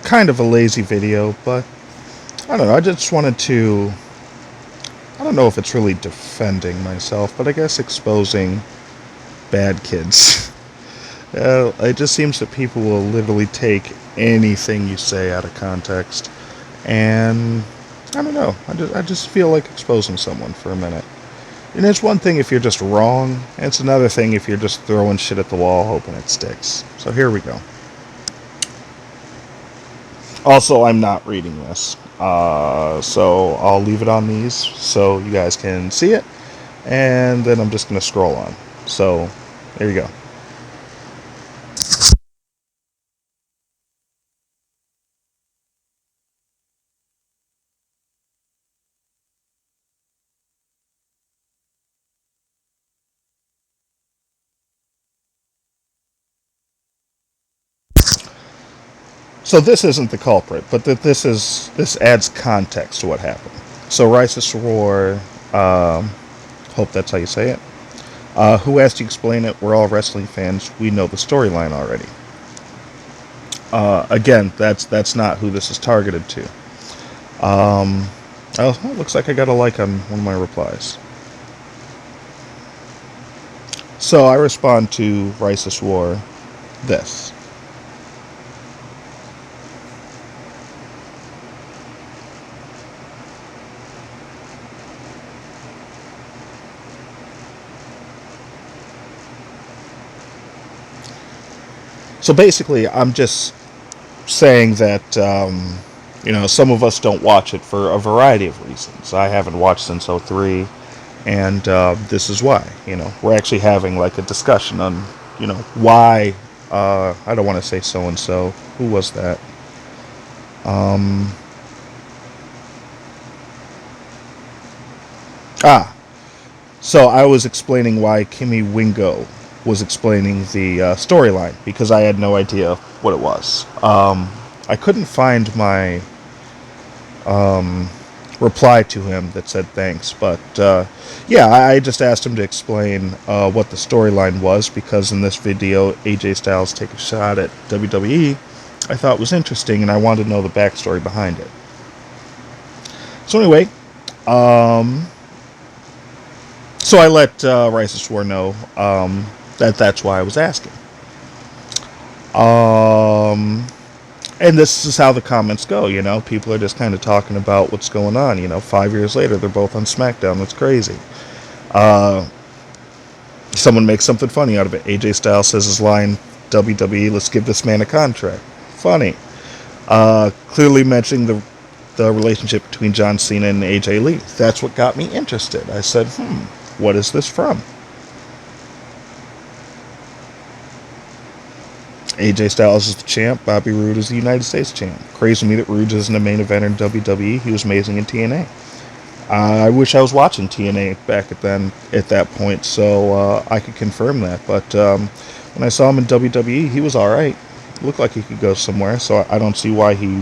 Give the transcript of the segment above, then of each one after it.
kind of a lazy video, but I don't know, I just wanted to, I don't know if it's really defending myself, but I guess exposing bad kids. It just seems that people will literally take anything you say out of context, and I don't know, I just feel like exposing someone for a minute. And it's one thing if you're just wrong, and it's another thing if you're just throwing shit at the wall hoping it sticks. So here we go. Also, I'm not reading this, so I'll leave it on these so you guys can see it, and then I'm just going to scroll on. So, there you go. So this isn't the culprit, but this adds context to what happened. So Rises War, hope that's how you say it. Who has to explain it? We're all wrestling fans. We know the storyline already. Again, that's not who this is targeted to. Oh, it looks like I got a like on one of my replies. So I respond to Rises War this. So basically, I'm just saying that, some of us don't watch it for a variety of reasons. I haven't watched since '03, and this is why. We're actually having like a discussion on, why. I don't want to say so and so. Who was that? So I was explaining why Kimmy Wingo was explaining the storyline because I had no idea what it was. I couldn't find my reply to him that said thanks, but I just asked him to explain what the storyline was because in this video, AJ Styles take a shot at WWE. I thought it was interesting, and I wanted to know the backstory behind it. So anyway, so I let Rises War know that's why I was asking. And this is how the comments go, People are just kind of talking about what's going on, 5 years later, they're both on SmackDown. That's crazy. Someone makes something funny out of it. AJ Styles says his line, WWE, let's give this man a contract. Funny. Clearly mentioning the relationship between John Cena and AJ Lee. That's what got me interested. I said, what is this from? AJ Styles is the champ. Bobby Roode is the United States champ. Crazy to me that Roode isn't a main eventer in WWE. He was amazing in TNA. I wish I was watching TNA back at that point, so I could confirm that. But when I saw him in WWE, he was all right. Looked like he could go somewhere, so I don't see why he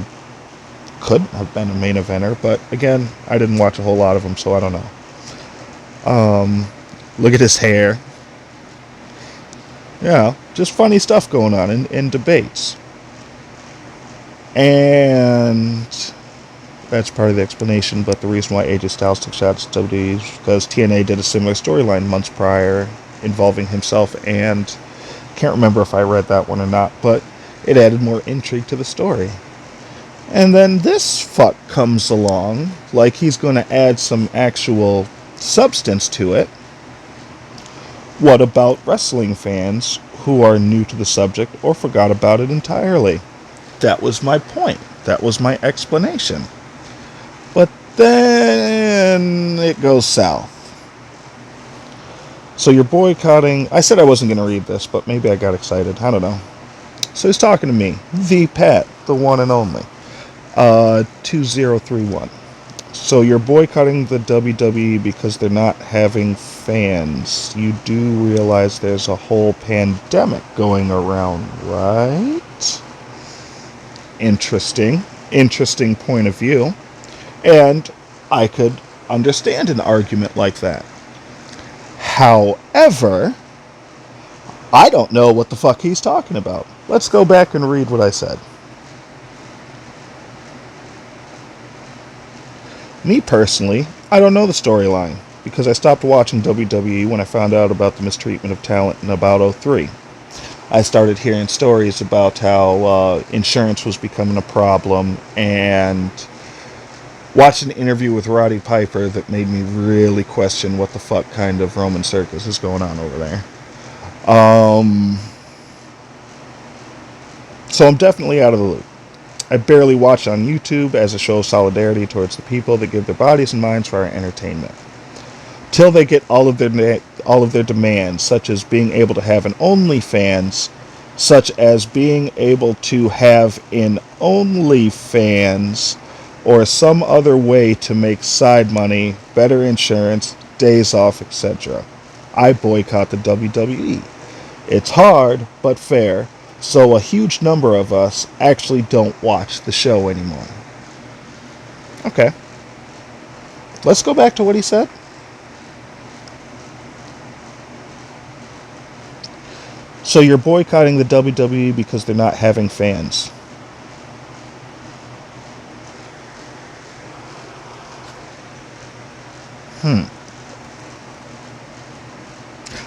couldn't have been a main eventer. But again, I didn't watch a whole lot of him, so I don't know. Look at his hair. Just funny stuff going on in debates. And that's part of the explanation, but the reason why AJ Styles took shots at WWE is because TNA did a similar storyline months prior involving himself, and can't remember if I read that one or not, but it added more intrigue to the story. And then this fuck comes along like he's going to add some actual substance to it. What about wrestling fans who are new to the subject or forgot about it entirely? That was my point. That was my explanation. But then it goes south. So you're boycotting. I said I wasn't going to read this, but maybe I got excited. I don't know. So he's talking to me. The Pat, the one and only. 2031. So you're boycotting the WWE because they're not having fans. You do realize there's a whole pandemic going around, right? Interesting point of view. And I could understand an argument like that. However, I don't know what the fuck he's talking about. Let's go back and read what I said. Me personally, I don't know the storyline because I stopped watching WWE when I found out about the mistreatment of talent in about '03. I started hearing stories about how insurance was becoming a problem, and watched an interview with Roddy Piper that made me really question what the fuck kind of Roman circus is going on over there. So I'm definitely out of the loop. I barely watch on YouTube as a show of solidarity towards the people that give their bodies and minds for our entertainment. Till they get all of their demands, such as being able to have an OnlyFans, such as being able to have an OnlyFans, or some other way to make side money, better insurance, days off, etc. I boycott the WWE. It's hard, but fair, so a huge number of us actually don't watch the show anymore. Okay. Let's go back to what he said. So you're boycotting the WWE because they're not having fans.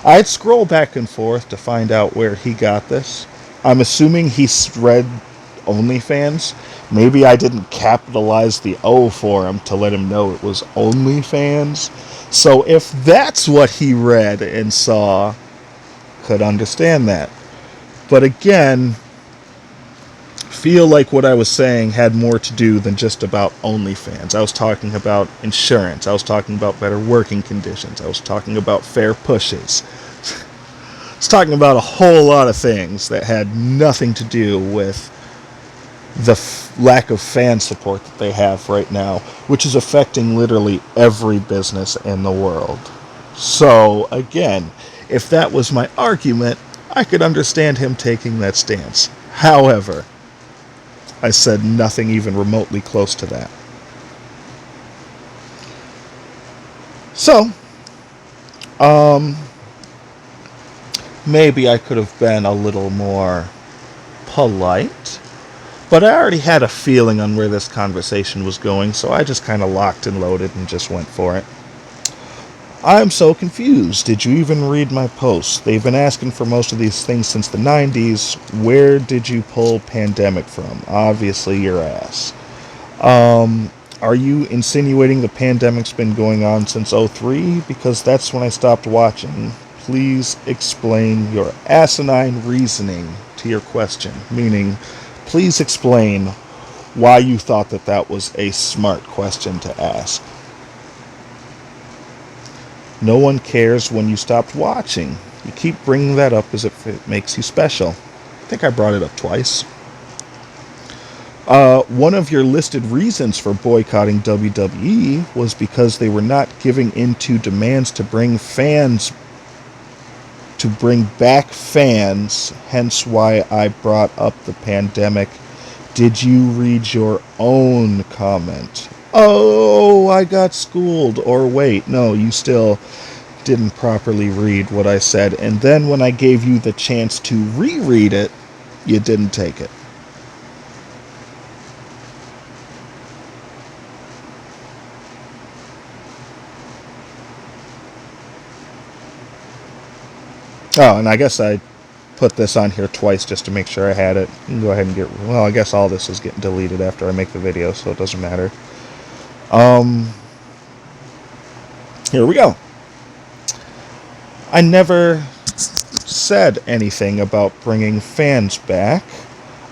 I'd scroll back and forth to find out where he got this. I'm assuming he read OnlyFans. Maybe I didn't capitalize the O for him to let him know it was OnlyFans. So if that's what he read and saw, could understand that. But again, feel like what I was saying had more to do than just about OnlyFans. I was talking about insurance. I was talking about better working conditions. I was talking about fair pushes. I was talking about a whole lot of things that had nothing to do with the lack of fan support that they have right now, which is affecting literally every business in the world. So, again, if that was my argument, I could understand him taking that stance. However, I said nothing even remotely close to that. So, maybe I could have been a little more polite, but I already had a feeling on where this conversation was going, so I just kind of locked and loaded and just went for it. I'm so confused. Did you even read my posts? They've been asking for most of these things since the 90s. Where did you pull pandemic from? Obviously your ass. Are you insinuating the pandemic's been going on since '03? Because that's when I stopped watching. Please explain your asinine reasoning to your question. Meaning, please explain why you thought that that was a smart question to ask. No one cares when you stopped watching. You keep bringing that up as if it makes you special. I think I brought it up twice. One of your listed reasons for boycotting WWE was because they were not giving in to demands to bring back fans, hence why I brought up the pandemic. Did you read your own comment? Oh, I got schooled. Or wait, no, you still didn't properly read what I said. And then when I gave you the chance to reread it, you didn't take it. Oh, and I guess I put this on here twice just to make sure I had it. You can go ahead and well, I guess all this is getting deleted after I make the video, so it doesn't matter. Here we go. I never said anything about bringing fans back.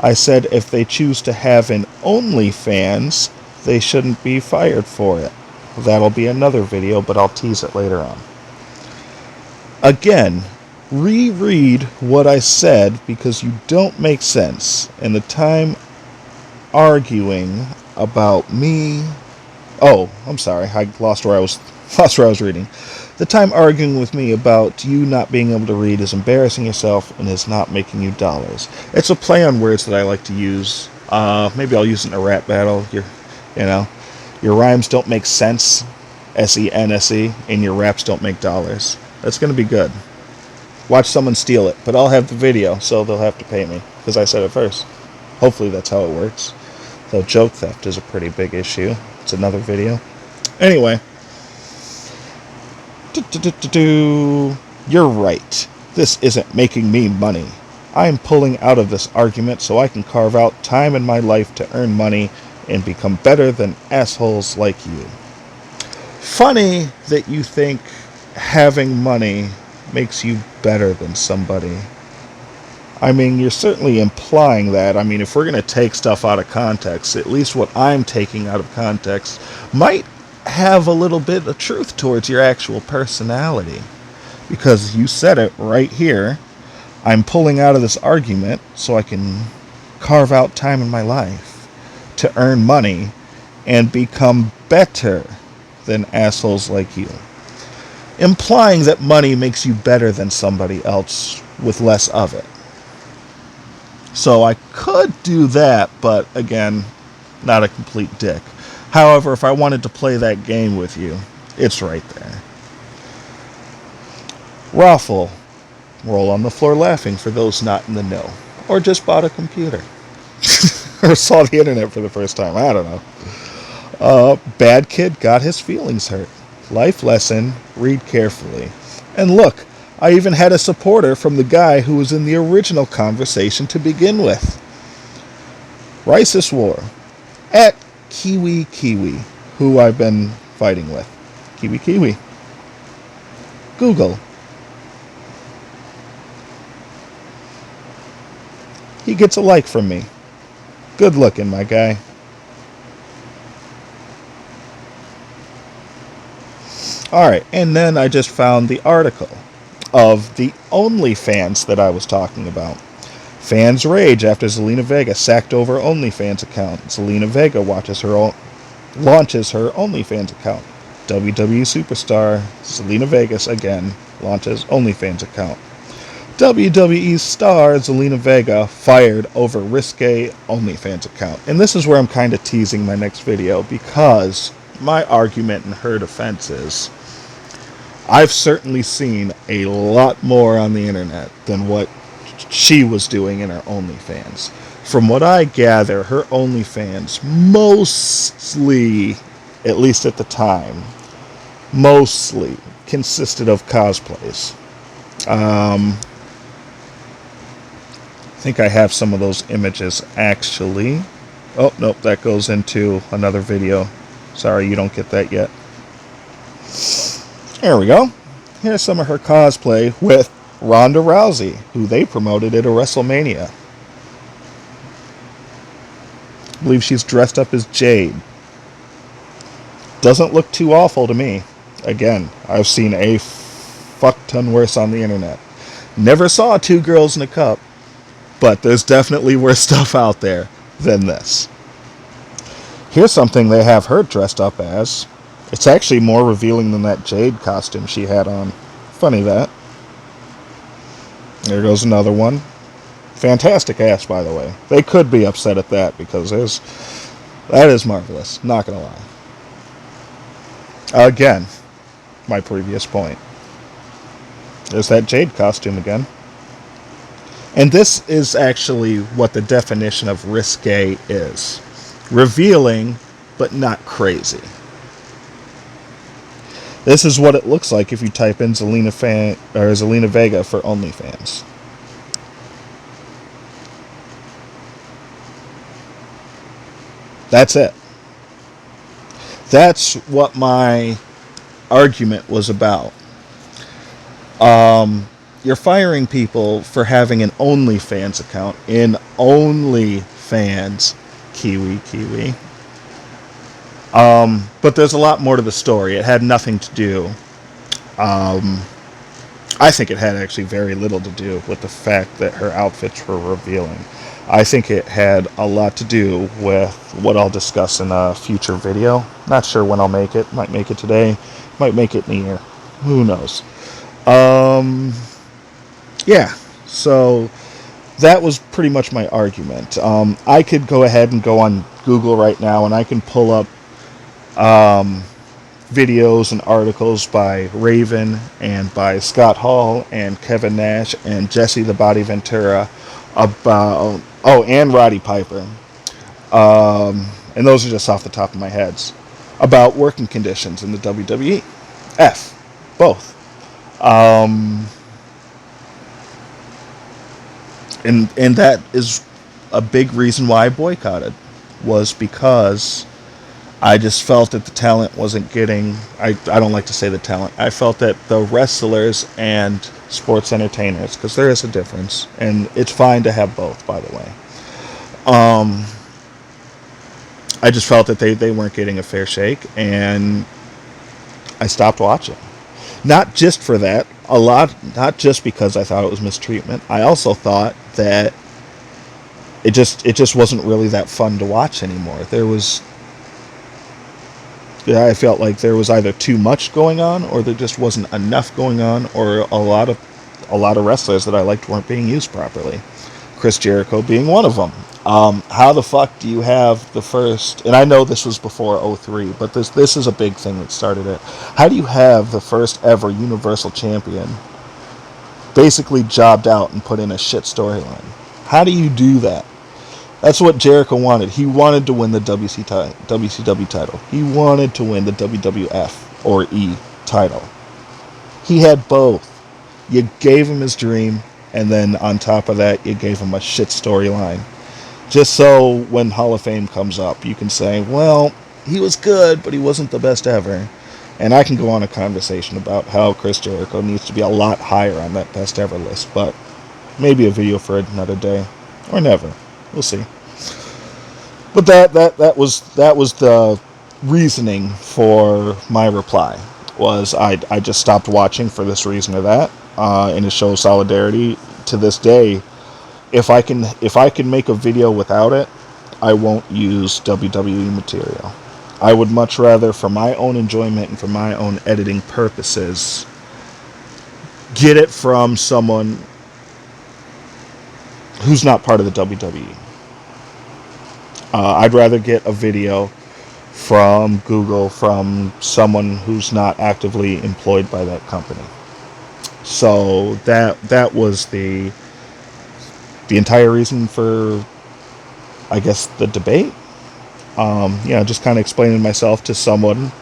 I said if they choose to have an OnlyFans, they shouldn't be fired for it. That'll be another video, but I'll tease it later on. Again, reread what I said because you don't make sense. And the time arguing about me... Oh, I'm sorry. I lost where I was reading. The time arguing with me about you not being able to read is embarrassing yourself and is not making you dollars. It's a play on words that I like to use. Maybe I'll use it in a rap battle. Your rhymes don't make sense, S-E-N-S-E, and your raps don't make dollars. That's going to be good. Watch someone steal it, but I'll have the video, so they'll have to pay me, because I said it first. Hopefully that's how it works. Though joke theft is a pretty big issue. It's another video. Anyway, you're right. This isn't making me money. I'm pulling out of this argument so I can carve out time in my life to earn money and become better than assholes like you. Funny that you think having money makes you better than somebody. I mean, you're certainly implying that. I mean, if we're going to take stuff out of context, at least what I'm taking out of context might have a little bit of truth towards your actual personality. Because you said it right here. I'm pulling out of this argument so I can carve out time in my life to earn money and become better than assholes like you. Implying that money makes you better than somebody else with less of it. So I could do that, but again, not a complete dick. However, if I wanted to play that game with you, it's right there. Raffle. Roll on the floor laughing for those not in the know. Or just bought a computer. Or saw the internet for the first time. I don't know. Bad kid got his feelings hurt. Life lesson, read carefully. And look, I even had a supporter from the guy who was in the original conversation to begin with. Rice's War. At Kiwi, who I've been fighting with. Kiwi. Google. He gets a like from me. Good looking, my guy. Alright, and then I just found the article of the OnlyFans that I was talking about. Fans rage after Zelina Vega sacked over OnlyFans account. Zelina Vega launches her OnlyFans account. WWE superstar Zelina Vega again launches OnlyFans account. WWE star Zelina Vega fired over risque OnlyFans account. And this is where I'm kind of teasing my next video, because my argument in her defense is I've certainly seen a lot more on the internet than what she was doing in her OnlyFans. From what I gather, her OnlyFans mostly, at least at the time, mostly consisted of cosplays. I think I have some of those images actually. Oh, nope, that goes into another video. Sorry, you don't get that yet. There we go. Here's some of her cosplay with Ronda Rousey, who they promoted at a WrestleMania. I believe she's dressed up as Jade. Doesn't look too awful to me. Again, I've seen a fuck ton worse on the internet. Never saw two girls in a cup. But there's definitely worse stuff out there than this. Here's something they have her dressed up as. It's actually more revealing than that Jade costume she had on. Funny that. There goes another one. Fantastic ass, by the way. They could be upset at that, because that is marvelous. Not gonna lie. Again, my previous point. There's that Jade costume again. And this is actually what the definition of risque is. Revealing, but not crazy. This is what it looks like if you type in Zelina Vega for OnlyFans. That's it. That's what my argument was about. You're firing people for having an OnlyFans account in OnlyFans, Kiwi. But there's a lot more to the story. It had nothing to do. I think it had actually very little to do with the fact that her outfits were revealing. I think it had a lot to do with what I'll discuss in a future video. Not sure when I'll make it. Might make it today. Might make it in a year. Who knows? Yeah, so that was pretty much my argument. I could go ahead and go on Google right now, and I can pull up videos and articles by Raven and by Scott Hall and Kevin Nash and Jesse the Body Ventura about, and Roddy Piper. And those are just off the top of my head. about working conditions in the WWE. F, both. Um, and that is a big reason why I boycotted, was because I just felt that the talent wasn't getting, I don't like to say the talent, I felt that the wrestlers and sports entertainers, because there is a difference, and it's fine to have both, by the way. I just felt that they weren't getting a fair shake, and I stopped watching. Not just for that, not just because I thought it was mistreatment. I also thought that it just wasn't really that fun to watch anymore. I felt like there was either too much going on, or there just wasn't enough going on, or a lot of wrestlers that I liked weren't being used properly. Chris Jericho being one of them. How the fuck do you have the first, and I know this was before '03, but this is a big thing that started it. How do you have the first ever Universal Champion basically jobbed out and put in a shit storyline? How do you do that? That's what Jericho wanted. He wanted to win the WCW title. He wanted to win the WWF or E title. He had both. You gave him his dream, and then on top of that, you gave him a shit storyline. Just so when Hall of Fame comes up, you can say, well, he was good, but he wasn't the best ever. And I can go on a conversation about how Chris Jericho needs to be a lot higher on that best ever list, but maybe a video for another day. Or never. We'll see. But that was the reasoning for my reply. Was I just stopped watching for this reason or that, and to show solidarity. To this day, if I can make a video without it, I won't use WWE material. I would much rather, for my own enjoyment and for my own editing purposes, get it from someone who's not part of the WWE. I'd rather get a video from Google from someone who's not actively employed by that company. So that was the entire reason for, I guess, the debate. Just kind of explaining myself to someone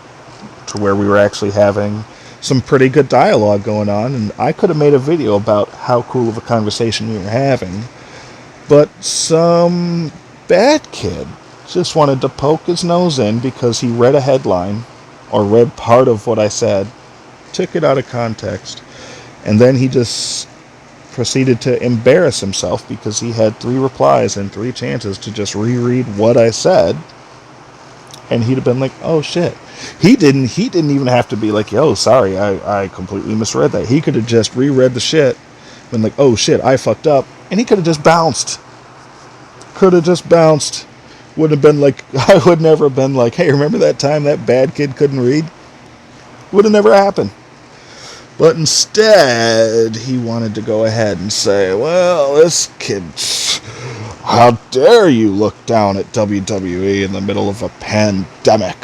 to where we were actually having some pretty good dialogue going on, and I could have made a video about how cool of a conversation we were having, but some bad kid just wanted to poke his nose in because he read a headline or read part of what I said, took it out of context, and then he just proceeded to embarrass himself because he had 3 replies and 3 chances to just reread what I said, and he'd have been like, oh shit. He didn't even have to be like, yo, sorry, I completely misread that. He could have just reread the shit, been like, oh shit, I fucked up, and he could have just bounced. Would have been like, I would never have been like, hey, remember that time that bad kid couldn't read? Would have never happened. But instead, he wanted to go ahead and say, well, this kid, how dare you look down at WWE in the middle of a pandemic?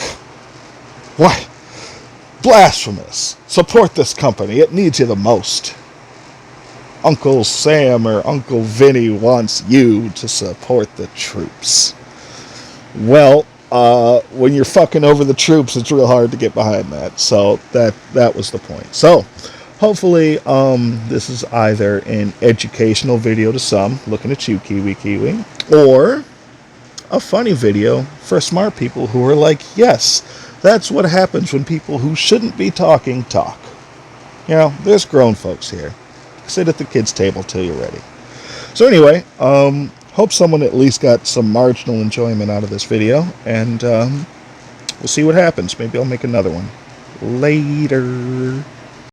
What? Blasphemous. Support this company. It needs you the most. Uncle Sam or Uncle Vinny wants you to support the troops. Well, when you're fucking over the troops, it's real hard to get behind that. So that was the point. So hopefully this is either an educational video to some, looking at you, Kiwi, or a funny video for smart people who are like, yes, that's what happens when people who shouldn't be talking talk. You know, there's grown folks here. Sit at the kids' table till you're ready. So anyway, hope someone at least got some marginal enjoyment out of this video, and we'll see what happens. Maybe I'll make another one. Later.